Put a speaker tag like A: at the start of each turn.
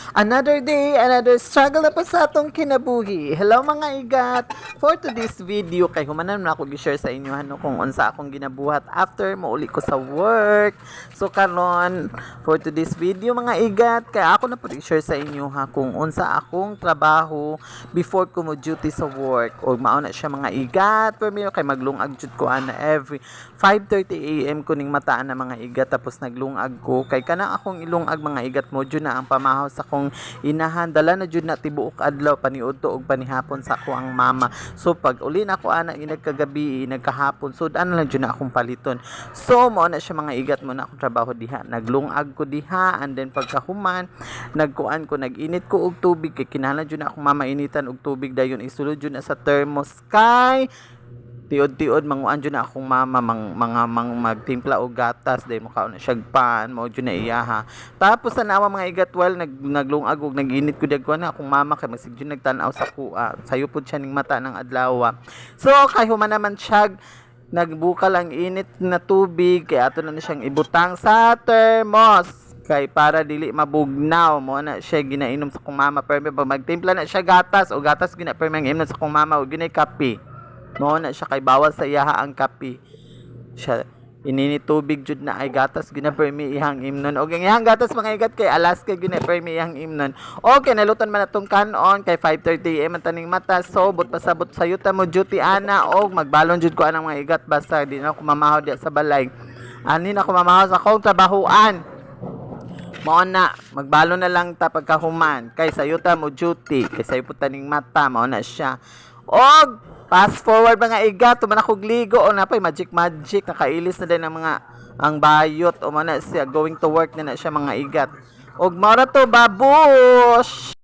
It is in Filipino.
A: Another day, another struggle na pa sa atong kinabuhi. Hello mga igat! For today's video, kay humanan na ako gi-share sa inyo kung unsa akong ginabuhat after mauli ko sa work. So karon for today's video mga igat, kay ako na po i-share sa inyo kung unsa akong trabaho before ko mo duty sa work. O mao na siya mga igat, pero kay maglungag jud ko ana every 5:30 AM ko ning mataan na mga igat, tapos naglungag ko kay kanang akong ilungag mga igat mo jud na ang pamahaw sa kong inahan, dala na jud na tibuok adlaw paniudto og panihapon sa ako ang mama. So pag uli na ako ana nagkagabi nagkahapon, so ano lang jud na akong paliton. So mao na siya mga igat mo na akong trabaho diha, naglungag ko diha, and then pagkahuman nagkuan ko, naginit ko og tubig kay kinahanglan jud na akong mama initan og tubig dayon isulod jud na sa thermos kay tiod-tiod manguan jud na akong mama magtimpla og gatas day mo kaon na siya pan mo jud na iyaha. Tapos sa nawa mga igat while naglungag og naginit ko dag na akong mama kay masig jud nagtan-aw sa kuha, sayo pud siya ning mata ng adlaw. So kay human naman siya nagbukal ang init na tubig kay ato na siyang ibutang sa thermos kay para dili mabugnaw mo na siya ginainom sa kong mama. Pero pag magtimpla na siya gatas o gatas gina pero manginom sa kong mama o ginay kape mo na siya kay bawal sa iyaha ang kape siya inini tubig jud na ay gatas gina permi ihang imnon og ang ihang gatas mga igat kay Alaska gina permi ihang imnon. Okay, naluton man atong kanon kay 5:30 am ang taning mata, so but pasabot sayuta mo duty ana og magbalon jud ko anang mga igat basta di na ako mamahaw diya sa balay, ani na ako mamahaw sa akong trabahoan. Mao na magbalon na lang ta pagkahuman kay sayuta mo duty kay sayo pud taning mata mao na siya. Og fast forward mga igat, tuman ako gligo o napay magic nakailis na din ang mga ang bayot o man na siya going to work na siya mga igat. Og mao na to babush.